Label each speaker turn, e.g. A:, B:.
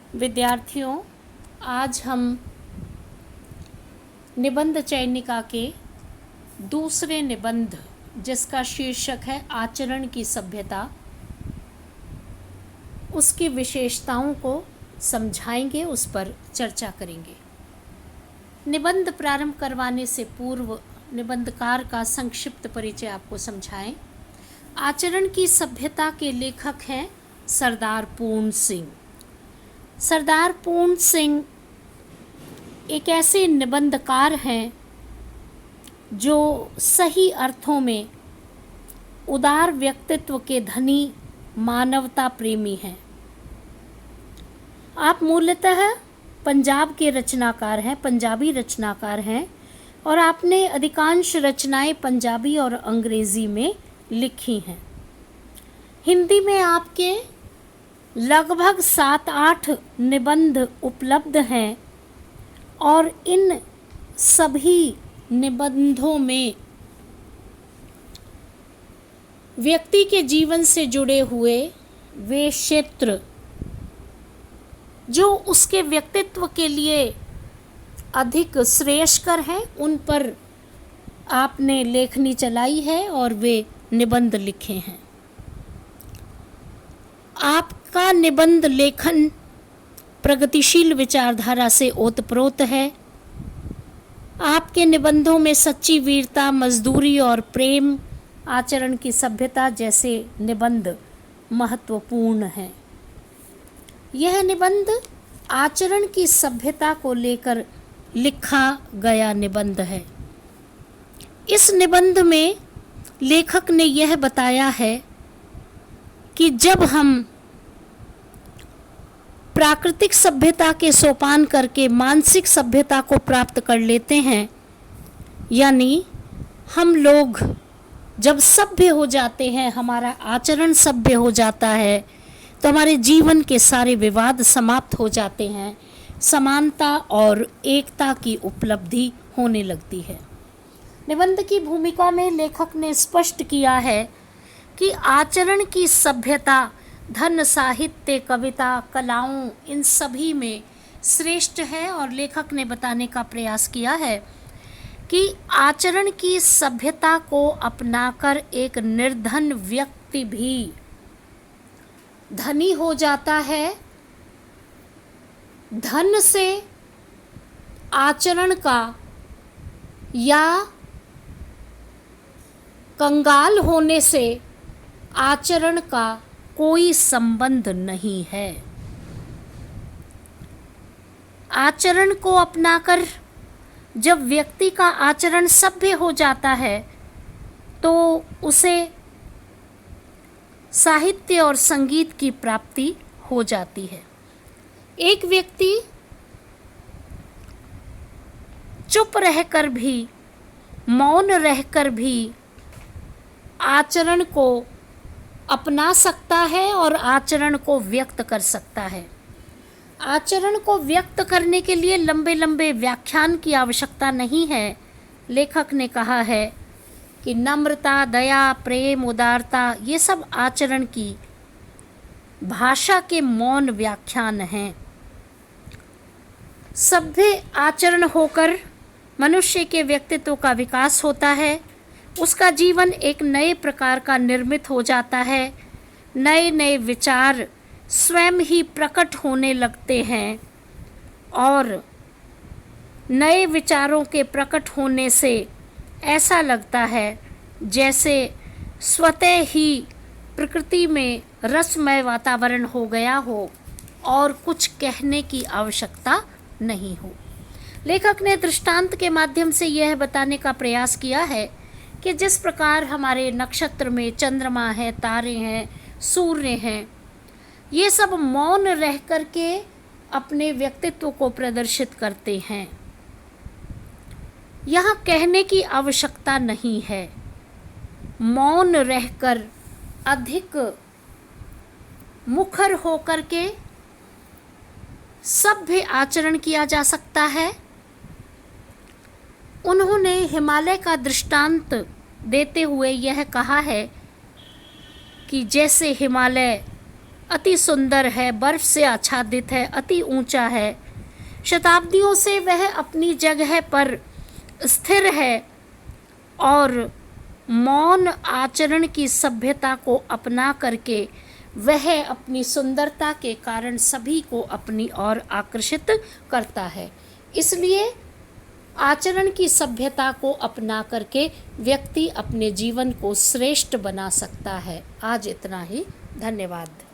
A: विद्यार्थियों, आज हम निबंध चयनिका के दूसरे निबंध जिसका शीर्षक है आचरण की सभ्यता, उसकी विशेषताओं को समझाएंगे, उस पर चर्चा करेंगे। निबंध प्रारंभ करवाने से पूर्व निबंधकार का संक्षिप्त परिचय आपको समझाएं। आचरण की सभ्यता के लेखक हैं सरदार पूर्ण सिंह। सरदार पूर्ण सिंह एक ऐसे निबंधकार हैं जो सही अर्थों में उदार व्यक्तित्व के धनी मानवता प्रेमी हैं। आप मूलतः पंजाब के रचनाकार हैं, पंजाबी रचनाकार हैं, और आपने अधिकांश रचनाएं पंजाबी और अंग्रेज़ी में लिखी हैं। हिंदी में आपके लगभग 7-8 निबंध उपलब्ध हैं और इन सभी निबंधों में व्यक्ति के जीवन से जुड़े हुए वे क्षेत्र जो उसके व्यक्तित्व के लिए अधिक श्रेयस्कर हैं उन पर आपने लेखनी चलाई है और वे निबंध लिखे हैं। आपका निबंध लेखन प्रगतिशील विचारधारा से ओतप्रोत है। आपके निबंधों में सच्ची वीरता, मजदूरी और प्रेम, आचरण की सभ्यता जैसे निबंध महत्वपूर्ण हैं। यह निबंध आचरण की सभ्यता को लेकर लिखा गया निबंध है। इस निबंध में लेखक ने यह बताया है कि जब हम प्राकृतिक सभ्यता के सोपान करके मानसिक सभ्यता को प्राप्त कर लेते हैं, यानी हम लोग जब सभ्य हो जाते हैं, हमारा आचरण सभ्य हो जाता है, तो हमारे जीवन के सारे विवाद समाप्त हो जाते हैं, समानता और एकता की उपलब्धि होने लगती है। निबंध की भूमिका में लेखक ने स्पष्ट किया है कि आचरण की सभ्यता धन, साहित्य, कविता, कलाओं, इन सभी में श्रेष्ठ है, और लेखक ने बताने का प्रयास किया है कि आचरण की सभ्यता को अपनाकर एक निर्धन व्यक्ति भी धनी हो जाता है। धन से आचरण का या कंगाल होने से आचरण का कोई संबंध नहीं है। आचरण को अपनाकर जब व्यक्ति का आचरण सभ्य हो जाता है तो उसे साहित्य और संगीत की प्राप्ति हो जाती है। एक व्यक्ति चुप रहकर भी, मौन रहकर भी आचरण को अपना सकता है और आचरण को व्यक्त कर सकता है। आचरण को व्यक्त करने के लिए लंबे लंबे व्याख्यान की आवश्यकता नहीं है। लेखक ने कहा है कि नम्रता, दया, प्रेम, उदारता, ये सब आचरण की भाषा के मौन व्याख्यान हैं। सभ्य आचरण होकर मनुष्य के व्यक्तित्व का विकास होता है। उसका जीवन एक नए प्रकार का निर्मित हो जाता है। नए नए विचार स्वयं ही प्रकट होने लगते हैं और नए विचारों के प्रकट होने से ऐसा लगता है जैसे स्वतः ही प्रकृति में रसमय वातावरण हो गया हो और कुछ कहने की आवश्यकता नहीं हो। लेखक ने दृष्टांत के माध्यम से यह बताने का प्रयास किया है कि जिस प्रकार हमारे नक्षत्र में चंद्रमा है, तारे हैं, सूर्य हैं, ये सब मौन रह कर के अपने व्यक्तित्व को प्रदर्शित करते हैं। यहाँ कहने की आवश्यकता नहीं है। मौन रहकर अधिक मुखर होकर के सभ्य आचरण किया जा सकता है। उन्होंने हिमालय का दृष्टांत देते हुए यह कहा है कि जैसे हिमालय अति सुंदर है, बर्फ से आच्छादित है, अति ऊंचा है। शताब्दियों से वह अपनी जगह पर स्थिर है और मौन आचरण की सभ्यता को अपना करके वह अपनी सुंदरता के कारण सभी को अपनी ओर आकर्षित करता है। इसलिए आचरण की सभ्यता को अपना करके व्यक्ति अपने जीवन को श्रेष्ठ बना सकता है। आज इतना ही, धन्यवाद।